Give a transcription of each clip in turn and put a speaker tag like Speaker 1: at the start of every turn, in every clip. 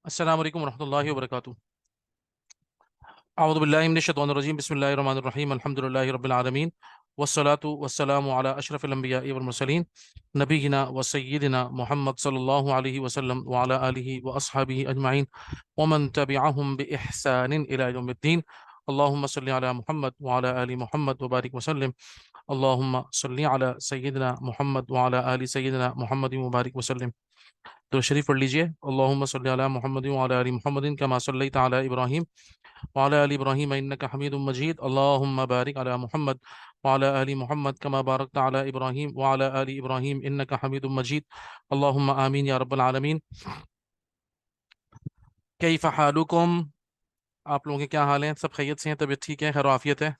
Speaker 1: अस्सलाम वालेकुम रहमतुल्लाहि व बरकातुहू। अऊज़ु बिल्लाहि मिनश शैतानिर रजीम। बिस्मिल्लाहिर रहमानिर रहीम। अल्हम्दुलिल्लाहि रब्बिल आलमीन वस्सलातु वस्सलामु अला अशरफिल अंबियाइ वल मुरसलीन नबीना व सय्यिदिना मुहम्मद सल्लल्लाहु अलैहि वसल्लम व अला आलिहि व अस्हाबिहि अजमाइन व मन तबिअहुम बि इहसानिन इला यौमिद्दीन। अल्लाहुम्मा सल्लि अला मुहम्मद व अला आलि मुहम्मद व बारिक वसल्लिम। अल्लाहुम्मा सल्लि अला सय्यिदिना मुहम्मद व अला आलि सय्यिदिना मुहम्मद व बारिक वसल्लिम। तो शरीफ पढ़ लीजिए। अल्लाहुम्मा सल्लि अला मुहम्मद व अला आलि मुहम्मदिन कमा सल्लैता अला इब्राहीम व अला आलि इब्राहीम इन्नका हमीदुम मजीद। अल्लाहुम्मा बारिक अला मुहम्मद व अला आलि मुहम्मद कमा बारकता अला इब्राहीम व अला आलि इब्राहीम इन्नका हमीदुम मजीद। अल्लाहुम्मा आमीन या रब्बल आलमीन। कैफ हालुकुम, आप लोगों के क्या हाल हैं? सब खैरियत से हैं? तबीयत ठीक है? खैर आफियत है?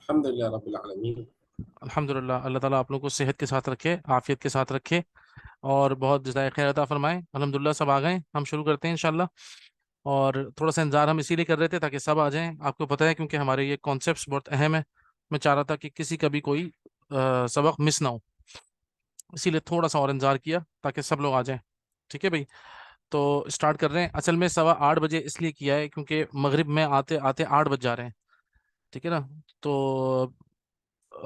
Speaker 2: अल्हम्दुलिल्लाह रब्बिल आलमीन।
Speaker 1: अल्हम्दुलिल्लाह। अल्लाह ताला आप लोगों को सेहत के साथ रखे, आफियत के साथ रखे और बहुत ज़्यादा खैर अता फरमाए। अल्हम्दुलिल्लाह सब आ गए, हम शुरू करते हैं इंशाल्लाह। और थोड़ा सा इंतजार हम इसीलिए कर रहे थे ताकि सब आ जाएं, आपको पता है, क्योंकि हमारे ये कॉन्सेप्ट्स बहुत अहम है। मैं चाह रहा था कि किसी का भी कोई सबक मिस ना हो, इसीलिए थोड़ा सा और इंतजार किया ताकि सब लोग आ जाएं। ठीक है भाई, तो स्टार्ट कर रहे हैं। असल में 8:15 इसलिए किया है क्योंकि मगरिब में आते आते 8 बज जा रहे हैं। ठीक है ना, तो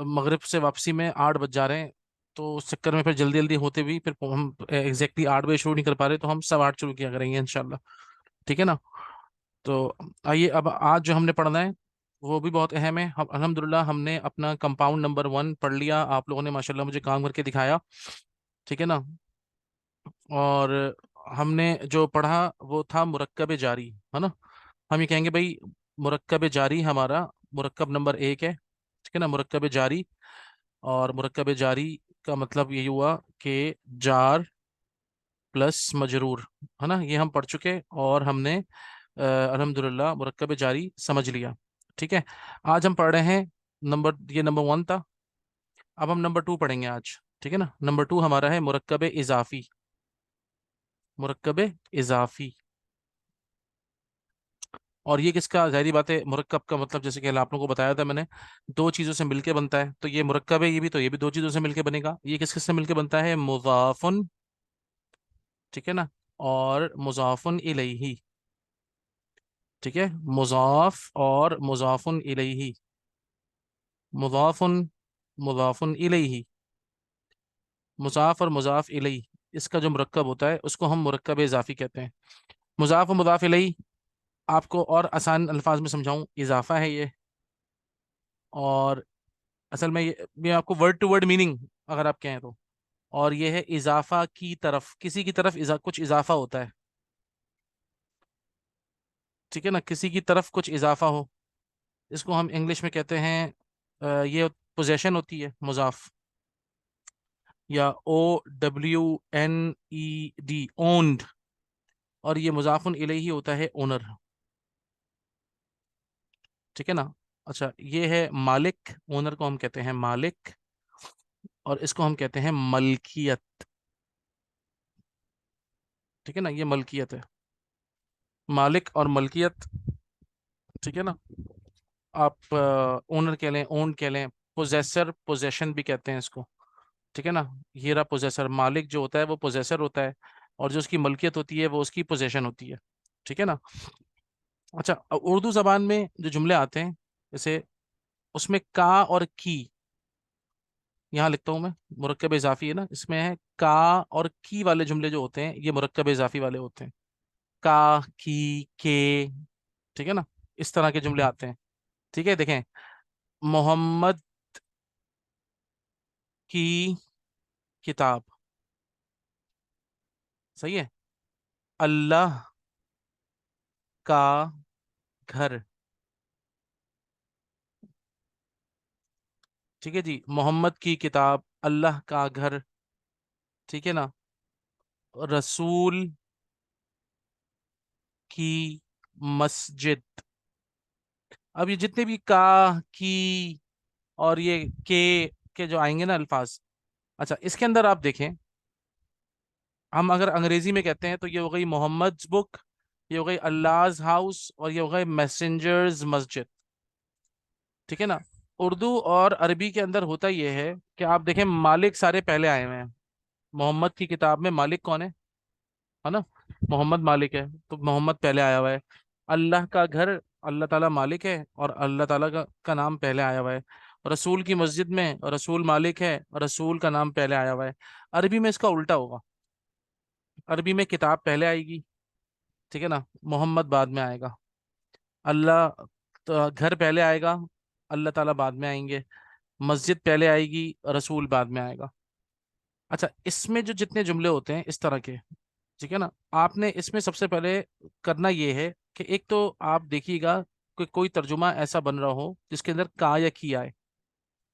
Speaker 1: मगरिब से वापसी में 8 बज जा रहे हैं। तो उस चक्कर में फिर जल्दी जल्दी होते भी फिर हम एग्जैक्टली 8 बजे शुरू नहीं कर पा रहे, तो हम 8:15 शुरू किया करेंगे इंशाल्लाह। ठीक है ना, तो आइए अब आज जो हमने पढ़ना है वो भी बहुत अहम है। हम अल्हम्दुलिल्लाह हमने अपना कंपाउंड नंबर 1 पढ़ लिया, आप लोगों ने माशाल्लाह मुझे काम करके दिखाया। ठीक है ना, और हमने जो पढ़ा वो था मुरक्कब जारी, है ना। हम ये कहेंगे भाई मुरक्कब जारी हमारा मुरक्कब नंबर 1 है। ठीक है ना, मुरक्कब जारी। और मुरक्कब जारी का मतलब यही हुआ कि जार प्लस मजरूर, है ना, ये हम पढ़ चुके और हमने अल्हम्दुलिल्लाह मुरक्कब जारी समझ लिया। ठीक है, आज हम पढ़ रहे हैं ये नंबर 1 था। अब हम नंबर 2 पढ़ेंगे आज। ठीक है ना, नंबर 2 हमारा है मुरक्कब इजाफी। मुरक्कब इजाफी, और ये किसका, जाहिर बात है मुरक्कब का मतलब जैसे कि आप लोगों को बताया था मैंने, दो चीज़ों से मिलके बनता है। तो ये मुरक्कब है, ये भी, तो ये भी दो चीज़ों से मिलके बनेगा। ये किस किस से मिलके बनता है? मुज़ाफुन, ठीक है ना, और मुज़ाफुन इलैही। ठीक है, मुज़ाफ और मुज़ाफुन इलैही। मुज़ाफुन, मुज़ाफुन इलैही, मुज़ाफ और मुज़ाफ इलैही, इसका जो मुरक्कब होता है उसको हम मुरक्कब इजाफी कहते हैं। मुज़ाफ और मुज़ाफ इलैही, आपको और आसान अल्फाज में समझाऊं, इजाफा है ये। और असल में ये आपको वर्ड टू वर्ड मीनिंग अगर आप कहें तो, और ये है इजाफा की तरफ, किसी की तरफ कुछ इजाफा होता है। ठीक है ना, किसी की तरफ कुछ इजाफा हो, इसको हम इंग्लिश में कहते हैं ये पोजेशन होती है मुजाफ, या OWNED, ओन्ड। और ये मुजाफुन इलैही होता है ओनर। ठीक है ना, अच्छा ये है मालिक, ओनर को हम कहते हैं मालिक, और इसको हम कहते हैं मलकियत। ठीक है ना, ये मलकियत है, मालिक और मलकियत। ठीक है ना, आप ओनर कह लें, ओन कह लें, पोजेसर, पोजेशन भी कहते हैं इसको। ठीक है ना, ये रहा पोजेसर, मालिक जो होता है वो पोजेसर होता है, और जो उसकी मलकियत होती है वो उसकी पोजेशन होती है। ठीक है ना, अच्छा उर्दू जबान में जो जुमले आते हैं, जैसे उसमें का और की, यहाँ लिखता हूँ मैं, मुरक्कब इजाफी है ना, इसमें है का और की वाले जुमले जो होते हैं ये मुरक्कब इजाफी वाले होते हैं। का, की, के। ठीक है ना, इस तरह के जुमले आते हैं। ठीक है, देखें, मोहम्मद की किताब, सही है। अल्लाह का घर। ठीक है जी, मोहम्मद की किताब, अल्लाह का घर। ठीक है ना, रसूल की मस्जिद। अब ये जितने भी का, की और ये के जो आएंगे ना अल्फाज, अच्छा इसके अंदर आप देखें, हम अगर अंग्रेजी में कहते हैं तो ये हो गई मोहम्मद्स बुक, ये हो गई अल्लाह's हाउस, और ये हो गई मैसेंजर्स मस्जिद। ठीक है ना, उर्दू और अरबी के अंदर होता ये है कि आप देखें मालिक सारे पहले आए हुए हैं। मोहम्मद की किताब में मालिक कौन है ना, محمد مالک ہے تو محمد پہلے آیا ہوا ہے. اللہ کا گھر، اللہ تعالیٰ مالک ہے اور اللہ تعالیٰ کا نام پہلے آیا ہوا ہے. رسول کی مسجد میں رسول مالک ہے اور رسول کا نام پہلے آیا ہوا ہے. عربی میں اس کا الٹا ہوگا. عربی میں کتاب پہلے آئے گی، ٹھیک ہے نا، محمد بعد میں آئے گا. اللہ تو گھر پہلے آئے گا، اللہ تعالیٰ بعد میں آئیں گے. مسجد پہلے آئے گی، رسول بعد میں آئے گا. اچھا، اس میں جو جتنے جملے ہوتے ہیں اس طرح کے، ٹھیک ہے نا، آپ نے اس میں سب سے پہلے کرنا یہ ہے کہ ایک تو آپ دیکھیے گا کہ کوئی ترجمہ ایسا بن رہا ہو جس کے اندر کا یا کی آئے.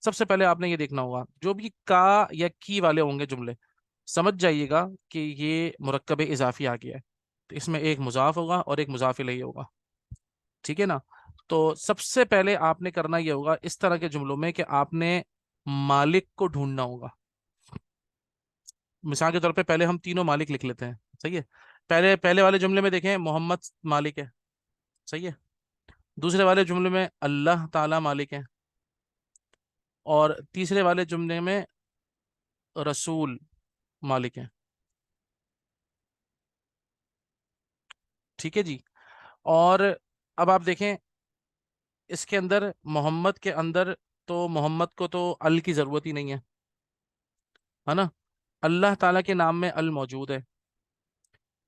Speaker 1: سب سے پہلے آپ نے یہ دیکھنا ہوگا جو بھی کا یا کی والے ہوں گے جملے، سمجھ جائیے گا کہ یہ مرکب اضافی آ گیا ہے. تو اس میں ایک مضاف ہوگا اور ایک مضاف الیہ ہوگا، ٹھیک ہے نا. تو سب سے پہلے آپ نے کرنا یہ ہوگا اس طرح کے جملوں میں کہ آپ نے مالک کو ڈھونڈنا ہوگا. مثال کے طور پہ پہلے ہم تینوں مالک لکھ لیتے ہیں، صحیح ہے. پہلے پہلے والے جملے میں دیکھیں محمد مالک ہے، صحیح ہے. دوسرے والے جملے میں اللہ تعالی مالک ہے، اور تیسرے والے جملے میں رسول مالک ہے. ٹھیک ہے جی. اور اب آپ دیکھیں اس کے اندر محمد کے اندر تو محمد کو تو ال کی ضرورت ہی نہیں ہے نا. اللہ تعالیٰ کے نام میں ال موجود ہے.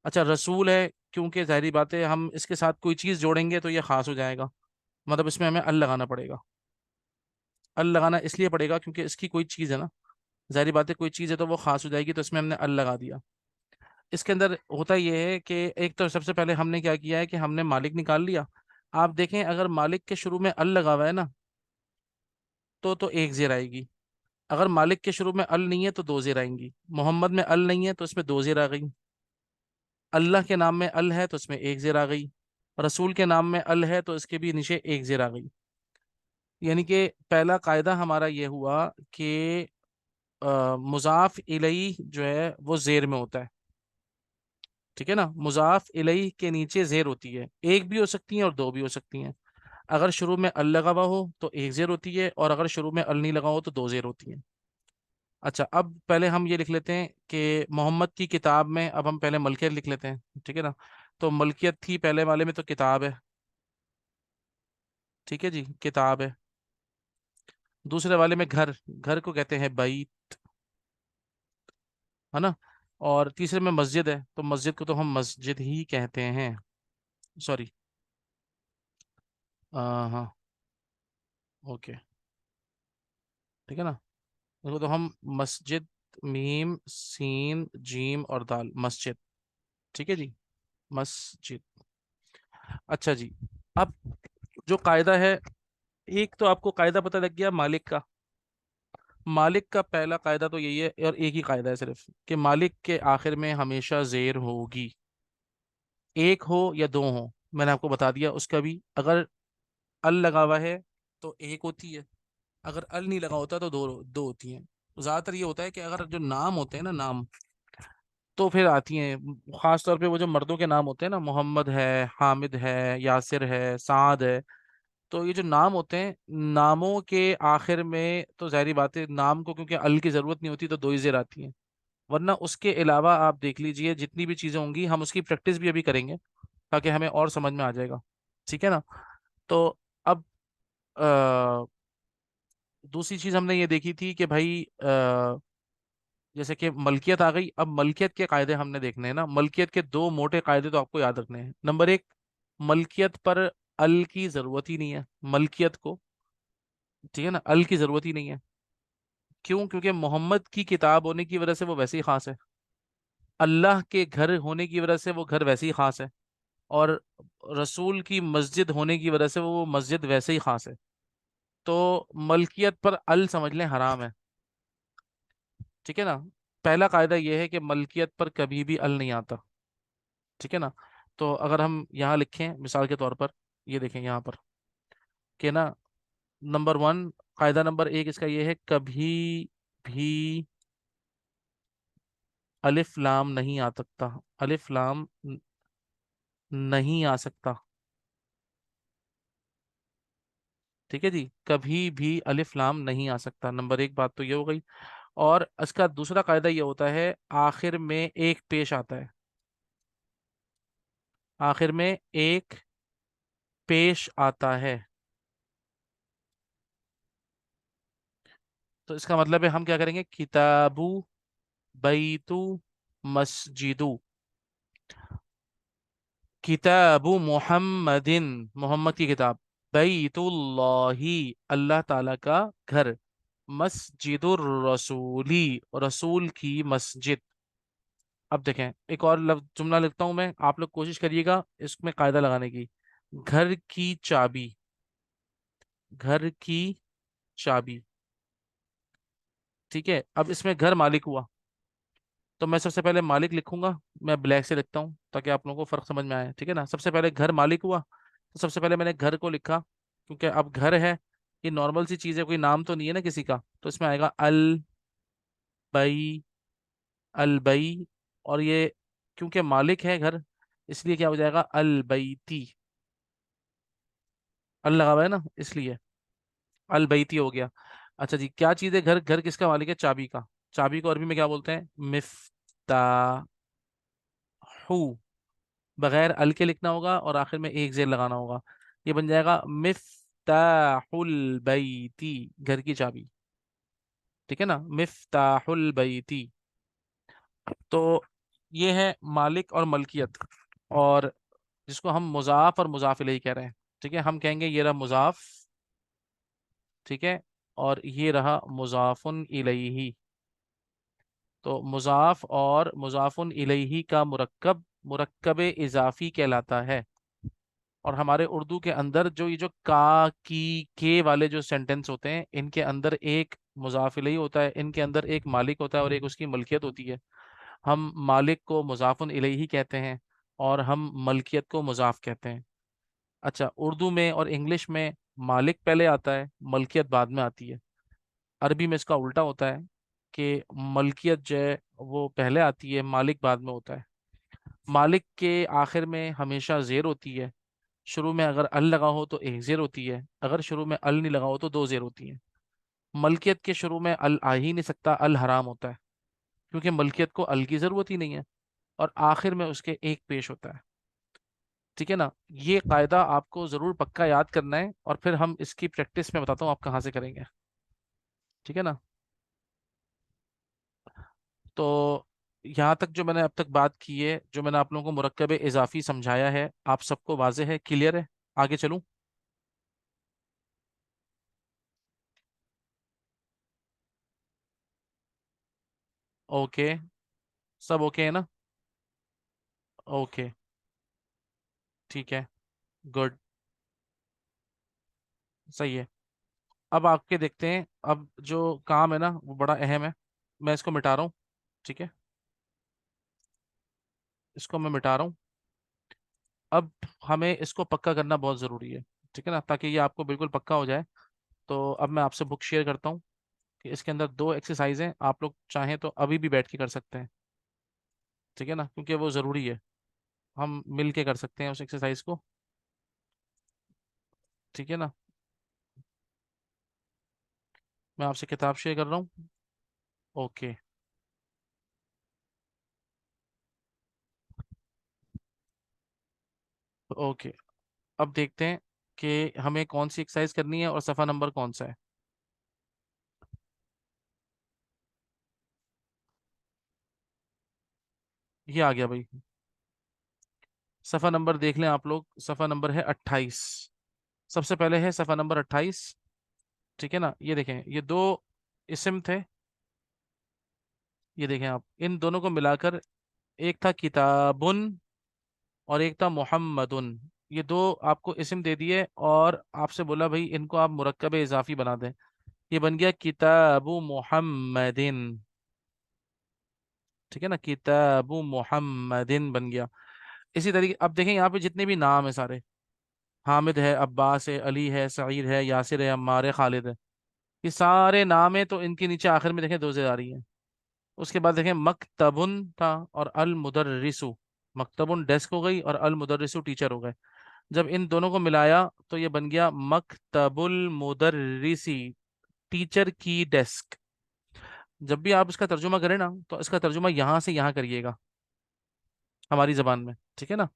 Speaker 1: اچھا، رسول ہے کیونکہ ظاہری بات ہے ہم اس کے ساتھ کوئی چیز جوڑیں گے تو یہ خاص ہو جائے گا، مطلب اس میں ہمیں ال لگانا پڑے گا. ال لگانا اس لیے پڑے گا کیونکہ اس کی کوئی چیز ہے نا، ظاہری بات ہے کوئی چیز ہے تو وہ خاص ہو جائے گی، تو اس میں ہم نے ال لگا دیا. اس کے اندر ہوتا یہ ہے کہ ایک تو سب سے پہلے ہم نے کیا کیا ہے کہ ہم نے مالک نکال لیا. آپ دیکھیں اگر مالک کے شروع میں ال لگا ہوا ہے نا تو ایک زیر آئے گی. اگر مالک کے شروع میں ال نہیں ہے تو دو زیر آئیں گی. محمد میں ال نہیں ہے تو اس میں دو زیر آ گئی. اللہ کے نام میں ال ہے تو اس میں ایک زیر آ گئی. رسول کے نام میں ال ہے تو اس کے بھی نیچے ایک زیر آ گئی. یعنی کہ پہلا قاعدہ ہمارا یہ ہوا کہ مضاف الیہ جو ہے وہ زیر میں ہوتا ہے، ٹھیک ہے نا. مضاف الیہ کے نیچے زیر ہوتی ہے، ایک بھی ہو سکتی ہیں اور دو بھی ہو سکتی ہیں. اگر شروع میں ال لگا ہوا ہو تو ایک زیر ہوتی ہے، اور اگر شروع میں ال نہیں لگا ہو تو دو زیر ہوتی ہیں. اچھا، اب پہلے ہم یہ لکھ لیتے ہیں کہ محمد کی کتاب میں، اب ہم پہلے ملکیت لکھ لیتے ہیں، ٹھیک ہے نا. تو ملکیت تھی پہلے والے میں تو کتاب ہے، ٹھیک ہے جی، کتاب ہے. دوسرے والے میں گھر، گھر کو کہتے ہیں بیت، ہے نا. اور تیسرے میں مسجد ہے تو مسجد کو تو ہم مسجد ہی کہتے ہیں. سوری، ہاں، اوکے، ٹھیک ہے نا. اس کو تو ہم مسجد، میم سین جیم اور دال، مسجد، ٹھیک ہے جی، مسجد. اچھا جی. اب جو قاعدہ ہے، ایک تو آپ کو قاعدہ پتہ لگ گیا مالک کا. مالک کا پہلا قاعدہ تو یہی ہے، اور ایک ہی قاعدہ ہے صرف، کہ مالک کے آخر میں ہمیشہ زیر ہوگی، ایک ہو یا دو ہو. میں نے آپ کو بتا دیا اس کا بھی، اگر ال لگا ہوا ہے تو ایک ہوتی ہے، اگر ال نہیں لگا ہوتا تو دو دو ہوتی ہیں. زیادہ تر یہ ہوتا ہے کہ اگر جو نام ہوتے ہیں نا، نام تو پھر آتی ہیں. خاص طور پہ وہ جو مردوں کے نام ہوتے ہیں نا، محمد ہے، حامد ہے، یاسر ہے، سعد ہے، تو یہ جو نام ہوتے ہیں، ناموں کے آخر میں تو ظاہری بات ہے نام کو کیونکہ ال کی ضرورت نہیں ہوتی تو دو ہی زیر آتی ہیں. ورنہ اس کے علاوہ آپ دیکھ لیجئے جتنی بھی چیزیں ہوں گی، ہم اس کی پریکٹس بھی ابھی کریں گے تاکہ ہمیں اور سمجھ میں آ جائے گا، ٹھیک ہے نا. تو اب دوسری چیز ہم نے یہ دیکھی تھی کہ بھائی جیسے کہ ملکیت آ گئی. اب ملکیت کے قاعدے ہم نے دیکھنے ہیں نا. ملکیت کے دو موٹے قاعدے تو آپ کو یاد رکھنے ہیں. نمبر ایک، ملکیت پر ال کی ضرورت ہی نہیں ہے ملکیت کو، ٹھیک ہے نا، ال کی ضرورت ہی نہیں ہے. کیوں؟ کیونکہ محمد کی کتاب ہونے کی وجہ سے وہ ویسے ہی خاص ہے. اللہ کے گھر ہونے کی وجہ سے وہ گھر ویسے ہی خاص ہے. اور رسول کی مسجد ہونے کی وجہ سے وہ مسجد ویسے ہی خاص ہے. تو ملکیت پر ال سمجھ لیں حرام ہے، ٹھیک ہے نا. پہلا قاعدہ یہ ہے کہ ملکیت پر کبھی بھی ال نہیں آتا، ٹھیک ہے نا. تو اگر ہم یہاں لکھیں مثال کے طور پر، یہ دیکھیں یہاں پر کہ نا، نمبر ون، قاعدہ نمبر ایک اس کا یہ ہے، کبھی بھی الف لام نہیں آ سکتا، الف لام نہیں آ سکتا، ٹھیک ہے جی. کبھی بھی الف لام نہیں آ سکتا، نمبر ایک بات تو یہ ہو گئی. اور اس کا دوسرا قاعدہ یہ ہوتا ہے، آخر میں ایک پیش آتا ہے. आखिर में एक पेश आता है। तो इसका मतलब है हम क्या करेंगे, किताबू बैतु मस्जिदु। किताबु मुहम्मदिन, मोहम्मद की किताब। बैतुल्लाही, अल्लाह ताला का घर। मस्जिदुर रसूली, रसूल की मस्जिद। अब देखें, एक और लफ्ज जुमला लिखता हूं मैं, आप लोग कोशिश करिएगा इसमें कायदा लगाने की। घर की चाबी, घर की चाबी। ठीक है, अब इसमें घर मालिक हुआ, तो मैं सबसे पहले मालिक लिखूंगा। मैं ब्लैक से लिखता हूँ ताकि आप लोगों को फर्क समझ में आए, ठीक है ना। सबसे पहले घर मालिक हुआ, तो सबसे पहले मैंने घर को लिखा, क्योंकि अब घर है, ये नॉर्मल सी चीज है, कोई नाम तो नहीं है ना किसी का, तो इसमें आएगा अल बई, अल बई। और ये क्योंकि मालिक है घर, इसलिए क्या हो जाएगा, अल बैती। अल लगा हुआ है ना, इसलिए अल बैती हो गया। अच्छा जी, क्या चीज़ है घर, घर किसका मालिक है, चाबी का। चाबी को अरबी में क्या बोलते हैं, मिफ्ताहू। बगैर अल के लिखना होगा और आखिर में एक जेर लगाना होगा, ये बन जाएगा मिफ्ताहुल बैती, घर की चाबी। ठीक है ना, मिफ्ताहुल बैती। तो ये है मालिक और मलकियत, और जिसको हम मुजाफ और मुजाफ इलैही कह रहे हैं। ठीक है, हम कहेंगे ये रहा मुजाफ, ठीक है, और ये रहा मुजाफुन इलैही। तो मुजाफ और मुजाफुन इलैही का मुरक्कब मुरक्कब इजाफी कहलाता है। और हमारे उर्दू के अंदर जो ये जो का की के वाले जो सेंटेंस होते हैं, इनके अंदर एक मुजाफ इलैही होता है, इनके अंदर एक मालिक होता है और एक उसकी मलकियत होती है। हम मालिक को मुजाफुन इलैही कहते हैं और हम मलकियत को मुजाफ कहते हैं। अच्छा, उर्दू में और इंग्लिश में मालिक पहले आता है, मलकियत बाद में आती है। अरबी में इसका उल्टा होता है कि मलकियत जो है वो पहले आती है, मालिक बाद में होता है। मालिक के आखिर में हमेशा जेर होती है, शुरू में अगर अल लगा हो तो एक जेर होती है, अगर शुरू में अल नहीं लगा हो तो दो जेर होती है। मलकियत के शुरू में अल आ ही नहीं सकता, अल हराम होता है, क्योंकि मलकियत को अल की जरूरत ही नहीं है। और आखिर में उसके एक पेश होता है। ठीक है ना, ये कायदा आपको जरूर पक्का याद करना है, और फिर हम इसकी प्रैक्टिस में बताता हूँ आप कहाँ से करेंगे। ठीक है ना। तो यहाँ तक जो मैंने अब तक बात की है, जो मैंने आप लोगों को मुरक्कब इजाफी समझाया है, आप सबको वाजे है, क्लियर है। आगे चलूं। ओके, सब ओके है ना। ओके, ठीक है, गुड, सही है। अब आपके देखते हैं, अब जो काम है ना वो बड़ा अहम है। मैं इसको मिटा रहा हूँ, ठीक है, इसको मैं मिटा रहा हूँ। अब हमें इसको पक्का करना बहुत ज़रूरी है, ठीक है ना, ताकि ये आपको बिल्कुल पक्का हो जाए। तो अब मैं आपसे बुक शेयर करता हूँ कि इसके अंदर दो एक्सरसाइज हैं, आप लोग चाहें तो अभी भी बैठ के कर सकते हैं। ठीक है ना, क्योंकि वो ज़रूरी है, हम मिल के कर सकते हैं उस एक्सरसाइज को। ठीक है ना, मैं आपसे किताब शेयर कर रहा हूँ। ओके। ओके, अब देखते हैं कि हमें कौन सी एक्सरसाइज करनी है और सफ़ा नंबर कौन सा है। ये आ गया भाई, सफ़ा नंबर देख लें आप लोग, सफ़ा नंबर है 28। सबसे पहले है सफ़ा नंबर 28। ठीक है ना, ये देखें, ये दो इस्म थे, ये देखें आप, इन दोनों को मिलाकर एक था किताबुन और एक था मुहम्मदुन। ये दो आपको इस्म दे दिए और आपसे बोला भाई इनको आप मुरक्कब इजाफी बना दें। ये बन गया किताबु मुहम्मदिन। ठीक है ना, किताबु मुहम्मदिन बन गया। इसी तरीके अब देखें यहाँ पे जितने भी नाम है सारे, हामिद है, अब्बास है, अली है, सईद है, यासिर है, अम्मार है, खालिद है, ये सारे नाम है, तो इनके नीचे आखिर में देखें दो आ रही है। उसके बाद देखें मकतबुन था और अल मुदर्रिसु। मकतबुन डेस्क हो गई और अल मुदर्रिसु टीचर हो गए। जब इन दोनों को मिलाया तो ये बन गया मकतबुल मुदर्रिसी, टीचर की डेस्क। जब भी आप इसका तर्जुमा करें ना, तो इसका तर्जुमा यहाँ से यहाँ करिएगा, हमारी जबान में, ठीक है ना।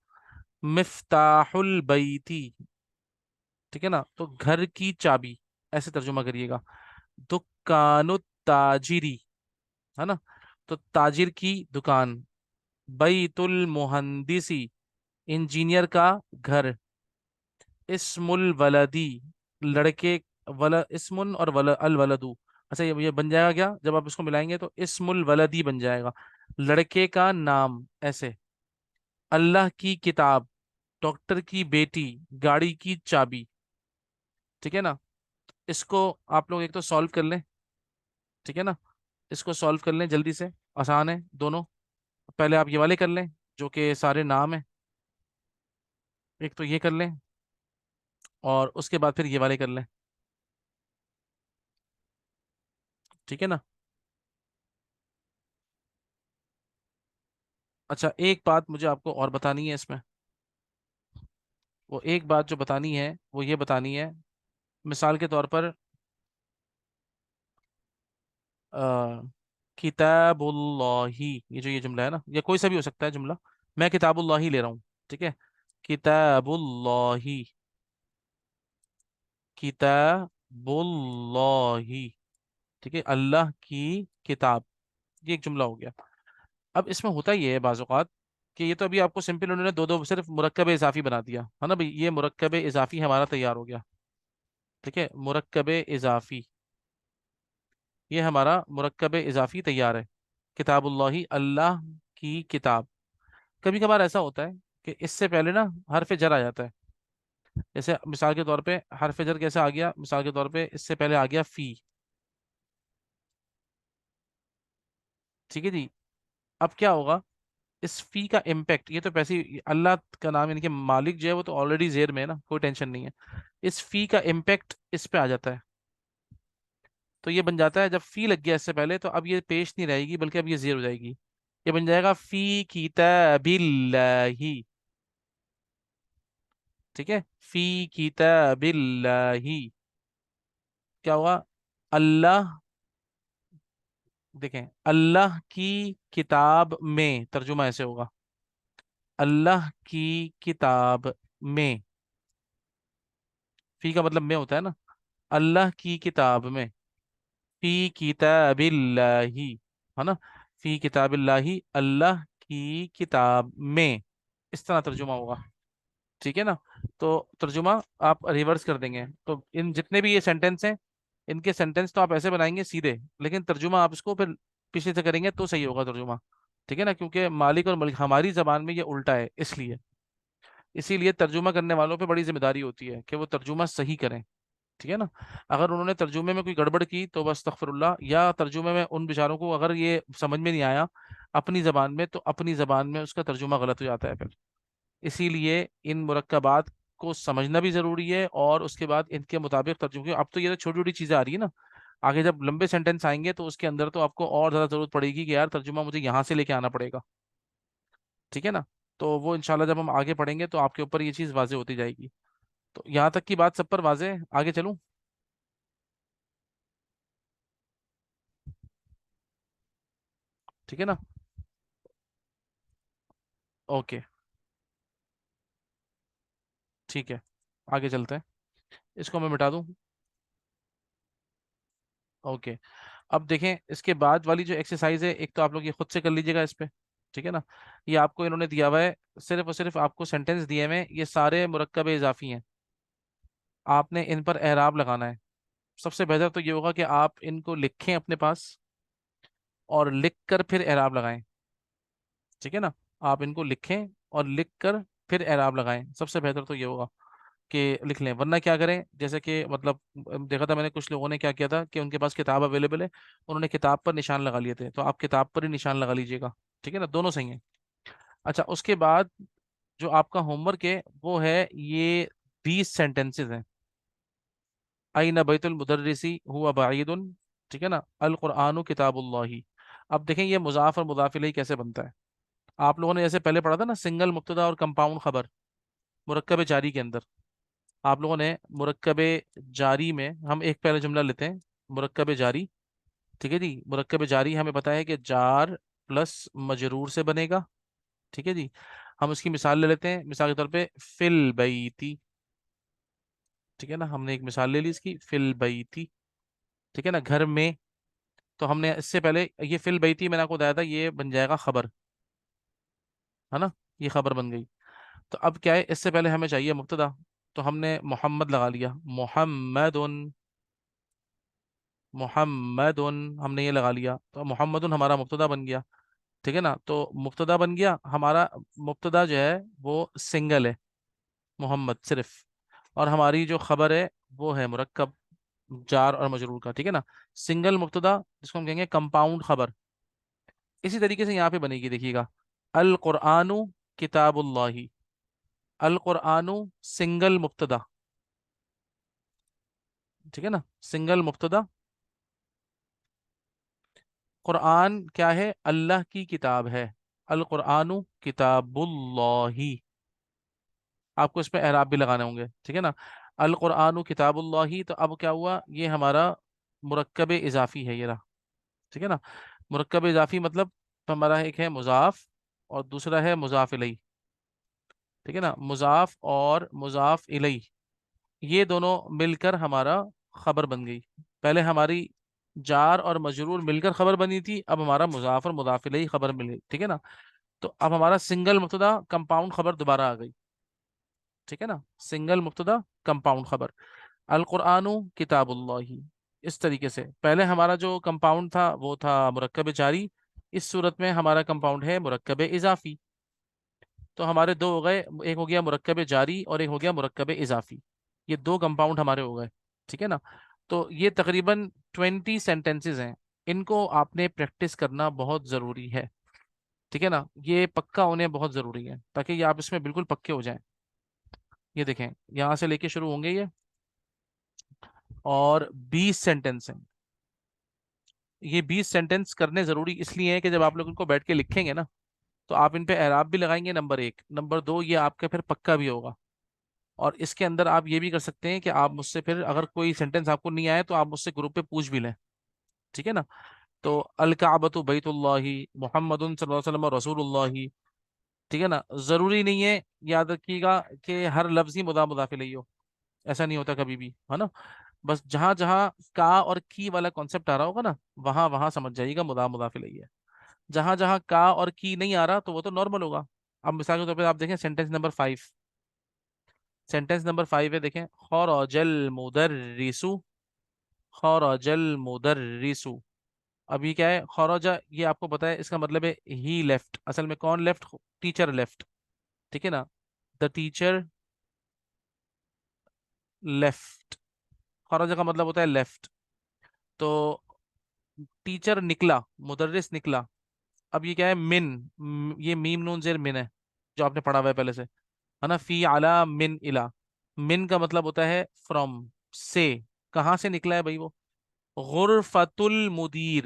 Speaker 1: मिफ्ताहुल बैती, ठीक है ना, तो घर की चाबी, ऐसे तर्जुमा करिएगा। दुकानु ताजिरी, है ना, तो ताजिर की दुकान। बैतुल मुहंदिसी, इंजीनियर का घर। इस्मुल वलदी, लड़के, इस्मुन और अल वलदू। अच्छा, ये बन जाएगा क्या जब आप इसको मिलाएंगे, तो इस्मुल वलदी बन जाएगा, लड़के का नाम, ऐसे। अल्लाह की किताब, डॉक्टर की बेटी, गाड़ी की चाबी, ठीक है ना। इसको आप लोग एक तो सॉल्व कर लें, ठीक है ना, इसको सॉल्व कर लें जल्दी से, आसान है दोनों। पहले आप ये वाले कर लें जो कि सारे नाम हैं, एक तो ये कर लें, और उसके बाद फिर ये वाले कर लें, ठीक है ना। अच्छा, एक बात मुझे आपको और बतानी है इसमें, वो एक बात जो बतानी है वो ये बतानी है, मिसाल के तौर पर आ, किताबुल्लाही, ये जुमला है ना, या कोई सा भी हो सकता है जुमला, मैं किताबुल्लाही ले रहा हूँ, ठीक है। किताबुल्लाही, किताबुल्लाही, ठीक है, अल्लाह की किताब, ये एक जुमला हो गया। अब इसमें होता ये है बाज़ औक़ात कि ये तो अभी आपको सिंपल उन्होंने दो दो सिर्फ मुरक्कब इजाफी बना दिया है ना भाई, ये मुरक्कब इजाफी हमारा तैयार हो गया, ठीक है, मुरक्कब इजाफी, ये हमारा मुरक्कब इजाफी तैयार है। किताबुल्लाही, अल्लाह की किताब। कभी कभार ऐसा होता है कि इससे पहले ना हरफ जर आ जाता है, जैसे मिसाल के तौर पे हरफ जर कैसे आ गया, मिसाल के तौर पे इससे पहले आ गया फी, ठीक है जी। अब क्या होगा, इस फी का इम्पैक्ट, ये तो वैसे ही अल्लाह का नाम, यानी कि मालिक जो है वो तो ऑलरेडी जेर में है ना, कोई टेंशन नहीं है। इस फी का इम्पैक्ट इस पे आ जाता है, तो ये बन जाता है, जब फी लग गया इससे पहले, तो अब ये पेश नहीं रहेगी बल्कि अब ये जेर हो जाएगी, ये बन जाएगा फी किताबिल्लाही, ठीक है, फी किताबिल्लाही। क्या हुआ, अल्लाह, देखें, अल्लाह की किताब में, तर्जुमा ऐसे होगा, अल्लाह की किताब में, फी का मतलब में होता है ना, अल्लाह की किताब में, फी किताबिल्लाही, है ना, फी किताबिल्लाही, अल्लाह की किताब में, इस तरह तर्जुमा होगा, ठीक है ना। तो तर्जुमा आप रिवर्स कर देंगे, तो इन जितने भी ये सेंटेंस हैं, इनके सेंटेंस तो आप ऐसे बनाएंगे सीधे, लेकिन तर्जुमा आप इसको फिर पीछे से करेंगे तो सही होगा तर्जुमा, ठीक है ना, क्योंकि मालिक और मलिक हमारी जबान में ये उल्टा है, इसलिए इसीलिए तर्जुमा करने वालों पे बड़ी जिम्मेदारी होती है कि वो तर्जुमा सही करें, ठीक है ना। अगर उन्होंने तर्जुमे में कोई गड़बड़ की तो बस अस्तगफिरुल्लाह, या तर्जुमे में उन बेचारों को अगर ये समझ में नहीं आया अपनी जबान में, तो अपनी जबान में उसका तर्जुमा गलत हो जाता है फिर। इसीलिए इन मुरक्कबात को समझना भी जरूरी है, और उसके बाद इनके मुताबिक तर्जुमे, अब तो ये तो छोटी छोटी चीजें आ रही है ना, आगे जब लंबे सेंटेंस आएंगे तो उसके अंदर तो आपको और ज्यादा जरूरत पड़ेगी कि यार तर्जुमा मुझे यहाँ से लेके आना पड़ेगा, ठीक है ना। तो वो इंशाल्लाह जब हम आगे पढ़ेंगे तो आपके ऊपर ये चीज़ वाजे होती जाएगी। तो यहाँ तक की बात सब पर वाजे है, आगे चलूँ, ठीक है ना। ओके, ठीक है, आगे चलते हैं, इसको मैं मिटा दूँ। ओके, अब देखें इसके बाद वाली जो एक्सरसाइज है, एक तो आप लोग ये खुद से कर लीजिएगा इस पे, ठीक है ना। ये आपको इन्होंने दिया हुआ है, सिर्फ और सिर्फ आपको सेंटेंस दिए हुए हैं, ये सारे मुरक्कब इजाफी हैं, आपने इन पर एराब लगाना है। सबसे बेहतर तो ये होगा कि आप इनको लिखें अपने पास, और लिख कर फिर एराब लगाएं, ठीक है ना। आप इनको लिखें और लिख कर फिर एराब लगाएं, सबसे बेहतर तो ये होगा कि लिख लें, वरना क्या करें, जैसे कि मतलब देखा था मैंने कुछ लोगों ने क्या किया था कि उनके पास किताब अवेलेबल है, उन्होंने किताब पर निशान लगा लिए थे, तो आप किताब पर ही निशान लगा लीजिएगा, ठीक है ना, दोनों सही है। अच्छा, उसके बाद जो आपका होमवर्क है वो है ये 20 सेंटेंसेस हैं। अईन बैतुल मुदर्रिसी हुआ बाईदुन, ठीक है ना, अल कुरआनु किताबुल्लाही। अब देखें ये मुजाफ और मुदाफ इलैहि कैसे बनता है। आप लोगों ने जैसे पहले पढ़ा था ना, सिंगल मुब्तदा और कंपाउंड खबर, मुरक्कब जारी के अंदर, आप लोगों ने मुरक्कब जारी में, हम एक पहले जुमला लेते हैं, मुरक्कब जारी, ठीक है जी, मुरक्कब जारी हमें पता है कि जार प्लस मजरूर से बनेगा, ठीक है जी। ہم اس کی مثال لے لیتے ہیں، مثال کے طور پہ فل بیتی، ٹھیک ہے نا، ہم نے ایک مثال لے لی اس کی، فل بیتی، ٹھیک ہے نا، گھر میں. تو ہم نے اس سے پہلے یہ فل بیتی میں نے آپ کو بتایا تھا یہ بن جائے گا خبر، ہے نا، یہ خبر بن گئی. تو اب کیا ہے، اس سے پہلے ہمیں چاہیے مبتدا. تو ہم نے محمد لگا لیا، محمد، محمد ہم نے یہ لگا لیا، تو محمد ہمارا مبتدا بن گیا. ٹھیک ہے نا، تو مبتدا بن گیا ہمارا. مبتدا جو ہے وہ سنگل ہے، محمد صرف. اور ہماری جو خبر ہے وہ ہے مرکب، جار اور مجرور کا. ٹھیک ہے نا، سنگل مبتدا جس کو ہم کہیں گے کمپاؤنڈ خبر. اسی طریقے سے یہاں پہ بنے گی، دیکھیے گا، القرآن کتاب اللہ. القرآن سنگل مبتدا، ٹھیک ہے نا، سنگل مبتدا. قرآن کیا ہے، اللہ کی کتاب ہے. القرآن کتاب اللہ. آپ کو اس پہ اعراب بھی لگانے ہوں گے، ٹھیک ہے نا. القرآن کتاب اللہ، تو اب کیا ہوا، یہ ہمارا مرکب اضافی ہے، یہ رہا. ٹھیک ہے نا، مرکب اضافی مطلب ہمارا ایک ہے مضاف اور دوسرا ہے مضاف الیہ. ٹھیک ہے نا، مضاف اور مضاف الیہ، یہ دونوں مل کر ہمارا خبر بن گئی. پہلے ہماری جار اور مجرور مل کر خبر بنی تھی، اب ہمارا مضاف اور مضاف الیہ خبر مل گئی. ٹھیک ہے نا، تو اب ہمارا سنگل مبتدا کمپاؤنڈ خبر دوبارہ آ گئی. ٹھیک ہے نا، سنگل مبتدا کمپاؤنڈ خبر، القرآن کتاب اللہ. اس طریقے سے پہلے ہمارا جو کمپاؤنڈ تھا وہ تھا مرکب جاری، اس صورت میں ہمارا کمپاؤنڈ ہے مرکب اضافی. تو ہمارے دو ہو گئے، ایک ہو گیا مرکب جاری اور ایک ہو گیا مرکب اضافی. یہ دو کمپاؤنڈ ہمارے ہو گئے. ٹھیک ہے نا، تو یہ تقریباً 20 سینٹینسز ہیں، ان کو آپ نے پریکٹس کرنا بہت ضروری ہے. ٹھیک ہے نا، یہ پکا ہونے بہت ضروری ہے تاکہ یہ آپ اس میں بالکل پکے ہو جائیں. یہ دیکھیں، یہاں سے لے کے شروع ہوں گے یہ، اور 20 سینٹینس ہیں. یہ 20 سینٹینس کرنے ضروری اس لیے ہیں کہ جب آپ لوگ ان کو بیٹھ کے لکھیں گے نا، تو آپ ان پہ اعراب بھی لگائیں گے، نمبر ایک. نمبر دو، یہ آپ کا پھر پکا بھی ہوگا. اور اس کے اندر آپ یہ بھی کر سکتے ہیں کہ آپ مجھ سے پھر اگر کوئی سینٹینس آپ کو نہیں آئے تو آپ مجھ سے گروپ پہ پوچھ بھی لیں. ٹھیک ہے نا، تو الکعبۃ بیت اللہ، محمد صلی اللہ علیہ وسلم رسول اللہ. ٹھیک ہے نا، ضروری نہیں ہے، یاد رکھیے گا، کہ ہر لفظ ہی مضاف الیہ ہو. ایسا نہیں ہوتا کبھی بھی، ہے نا. بس جہاں جہاں کا اور کی والا کانسیپٹ آ رہا ہوگا نا، وہاں وہاں سمجھ جائیے گا مضاف الیہ ہے. جہاں جہاں کا اور کی نہیں آ رہا تو وہ تو نارمل ہوگا. اب مثال کے طور پہ آپ دیکھیں سینٹینس نمبر 5. سینٹینس نمبر 5 ہے، دیکھیں، خرج المدرس. خرج المدرس. اب یہ کیا ہے، خرجہ، یہ آپ کو پتا ہے اس کا مطلب ہے ہی لیفٹ. اصل میں کون لیفٹ، ٹیچر لیفٹ. ٹھیک ہے نا، دا ٹیچر لیفٹ. خرجہ کا مطلب ہوتا ہے لیفٹ. تو ٹیچر نکلا، مدرس نکلا. اب یہ کیا ہے، من، یہ میم نون زیر من ہے، جو آپ نے پڑھا ہوا ہے پہلے سے، ہے نا. فی علا من الا. من کا مطلب ہوتا ہے فرام، سے. کہاں سے نکلا ہے بھائی وہ، غرفت المدیر،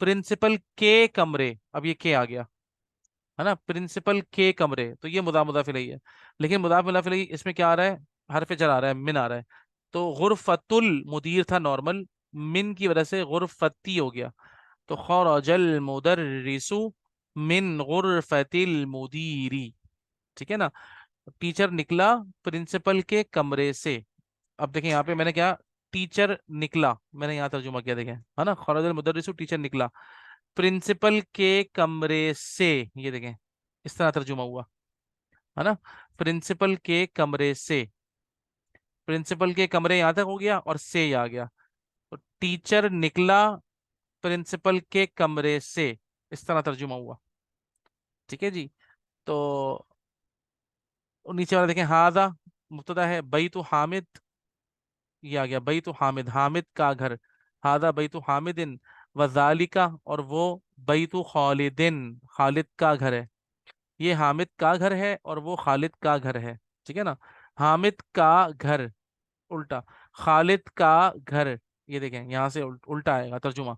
Speaker 1: پرنسپل کے کمرے. اب یہ کے آ گیا، ہے نا، پرنسپل کے کمرے. تو یہ مضاف الیہ ہے. لیکن مضاف الیہ اس میں کیا آ رہا ہے، حرف جر آ رہا ہے، من آ رہا ہے. تو غرفت المدیر تھا نارمل، من کی وجہ سے غرفتی ہو گیا. تو خرج المدرس من غرفت المدیری. ٹھیک ہے نا، ٹیچر نکلا پرنسپل کے کمرے سے. اب دیکھیں یہاں پہ میں نے کیا، ٹیچر نکلا، میں نے یہاں ترجمہ کیا، دیکھیں، ہے نا، خرج المدرس ٹیچر نکلا پرنسپل کے کمرے سے. یہ دیکھیں اس طرح ترجمہ ہوا، ہے نا، پرنسپل کے کمرے سے. پرنسپل کے کمرے یہاں تک ہو گیا اور سے یہ آ گیا. تو ٹیچر نکلا پرنسپل کے کمرے سے، اس طرح ترجمہ ہوا. ٹھیک ہے جی. تو نیچے والا دیکھیں، ہاذا مبتدا ہے، بیت حامد، یہ آ گیا بیت حامد، حامد کا گھر. ہاذا بیت حامد، وذالک، اور وہ بیت خالد، خالد کا گھر ہے. یہ حامد کا گھر ہے اور وہ خالد کا گھر ہے. ٹھیک ہے نا، حامد کا گھر الٹا، خالد کا گھر. یہ دیکھیں یہاں سے الٹا آئے گا ترجمہ.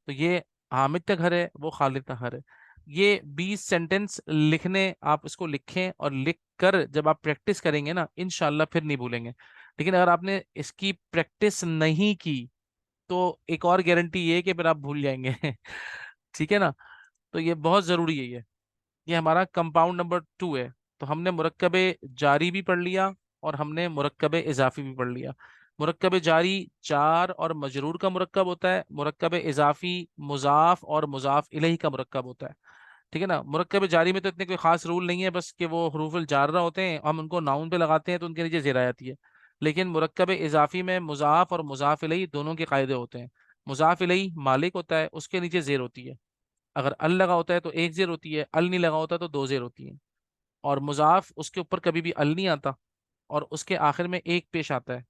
Speaker 1: تو یہ حامد کا گھر ہے، وہ خالد کا گھر ہے. یہ 20 سینٹینس لکھنے، آپ اس کو لکھیں اور لکھ کر جب آپ پریکٹس کریں گے نا، انشاءاللہ پھر نہیں بھولیں گے. لیکن اگر آپ نے اس کی پریکٹس نہیں کی تو ایک اور گارنٹی یہ ہے کہ پھر آپ بھول جائیں گے. ٹھیک ہے نا، تو یہ بہت ضروری ہے یہ. یہ ہمارا کمپاؤنڈ نمبر 2 ہے. تو ہم نے مرکب جاری بھی پڑھ لیا اور ہم نے مرکب اضافی بھی پڑھ لیا. مرکب جاری جار اور مجرور کا مرکب ہوتا ہے. مرکب اضافی مضاف اور مضاف الیہ کا مرکب ہوتا ہے. ٹھیک ہے نا. مرکب جاری میں تو اتنے کوئی خاص رول نہیں ہے، بس کہ وہ حروف الجارہ ہوتے ہیں، ہم ان کو ناؤن پہ لگاتے ہیں تو ان کے نیچے زیر آ جاتی ہے. لیکن مرکب اضافی میں مضاف اور مضاف الیہ دونوں کے قاعدے ہوتے ہیں. مضاف الیہ مالک ہوتا ہے، اس کے نیچے زیر ہوتی ہے. اگر ال لگا ہوتا ہے تو ایک زیر ہوتی ہے، ال نہیں لگا ہوتا تو دو زیر ہوتی ہیں. اور مضاف اس کے اوپر کبھی بھی ال نہیں آتا اور اس کے آخر میں ایک پیش آتا ہے.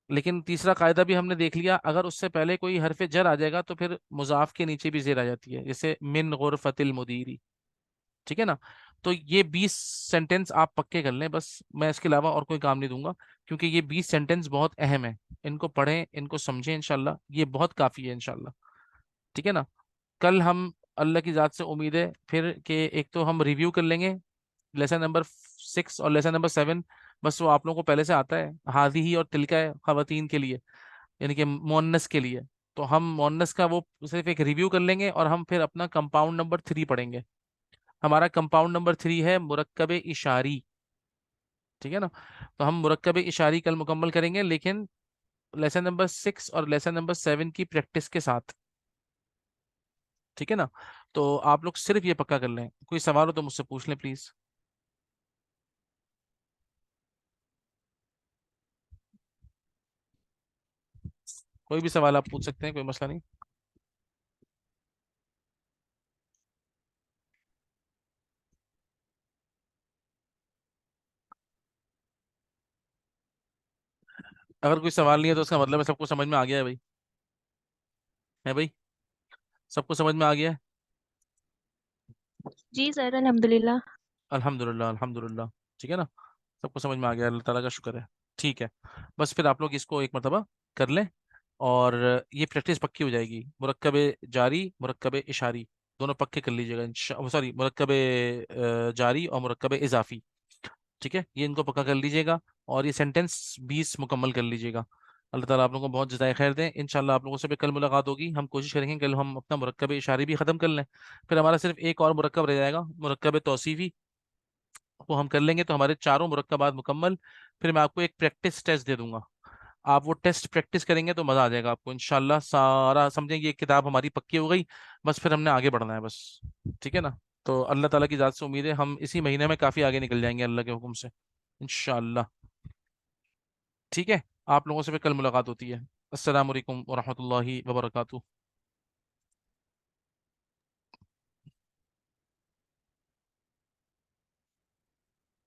Speaker 1: لیکن تیسرا قاعدہ بھی ہم نے دیکھ لیا، اگر اس سے پہلے کوئی حرف جر آ جائے گا تو پھر مضاف کے نیچے بھی زیر آ جاتی ہے، جیسے من غرفت المدیری. ٹھیک ہے نا. تو یہ 20 سینٹینس آپ پکے کر لیں، بس میں اس کے علاوہ اور کوئی کام نہیں دوں گا، کیونکہ یہ 20 سینٹینس بہت اہم ہیں. ان کو پڑھیں، ان کو سمجھیں، انشاءاللہ یہ بہت کافی ہے انشاءاللہ. ٹھیک ہے نا. کل ہم اللہ کی ذات سے امید ہے پھر کہ ایک تو ہم ریویو کر لیں گے لیسن نمبر 6 اور لیسن نمبر 7. بس وہ آپ لوگوں کو پہلے سے آتا ہے. ہادی ہی اور تلکا ہے خواتین کے لیے، یعنی کہ مونس کے لیے. تو ہم مونس کا وہ صرف ایک ریویو کر لیں گے اور ہم پھر اپنا کمپاؤنڈ نمبر 3 پڑھیں گے. ہمارا کمپاؤنڈ نمبر 3 ہے مرکب اشاری. ٹھیک ہے نا. تو ہم مرکب اشاری کل مکمل کریں گے، لیکن لیسن نمبر 6 اور لیسن نمبر 7 کی پریکٹس کے ساتھ. ٹھیک ہے نا. تو آپ لوگ صرف یہ پکا کر لیں. کوئی سوال ہو تو مجھ سے پوچھ لیں پلیز. کوئی بھی سوال آپ پوچھ سکتے ہیں، کوئی مسئلہ نہیں. اگر کوئی سوال نہیں ہے تو اس کا مطلب ہے سب کو سمجھ میں آ گیا ہے بھائی. ہے بھائی؟ سب کو سمجھ میں آ گیا ہے؟
Speaker 3: جی سر الحمد للہ.
Speaker 1: الحمد للہ الحمد للہ. ٹھیک ہے نا. سب کو سمجھ میں آ گیا، اللہ تعالیٰ کا شکر ہے. ٹھیک ہے. بس پھر آپ لوگ اس کو ایک مرتبہ کر لیں اور یہ پریکٹس پکی ہو جائے گی. مرکب جاری مرکب اشاری دونوں پکے کر لیجیے گا. سوری، مرکب جاری اور مرکب اضافی. ٹھیک ہے، یہ ان کو پکا کر لیجیے گا اور یہ سینٹینس 20 مکمل کر لیجیے گا. اللہ تعالیٰ آپ لوگوں کو بہت جزائے خیر دیں. انشاءاللہ آپ لوگوں سے بھی کل ملاقات ہوگی. ہم کوشش کریں گے کل ہم اپنا مرکب اشاری بھی ختم کر لیں. پھر ہمارا صرف ایک اور مرکب رہ جائے گا، مرکب توصیفی. وہ ہم کر لیں گے تو ہمارے چاروں مرکبات مکمل. پھر میں آپ کو ایک پریکٹس ٹیسٹ دے دوں گا. آپ وہ ٹیسٹ پریکٹس کریں گے تو مزہ آ جائے گا آپ کو انشاءاللہ. سارا سمجھیں گے یہ کتاب ہماری پکی ہو گئی، بس پھر ہم نے آگے بڑھنا ہے بس. ٹھیک ہے نا. تو اللہ تعالیٰ کی ذات سے امید ہے ہم اسی مہینے میں کافی آگے نکل جائیں گے اللہ کے حکم سے انشاءاللہ. ٹھیک ہے. آپ لوگوں سے پھر کل ملاقات ہوتی ہے. السلام علیکم ورحمۃ اللہ وبرکاتہ.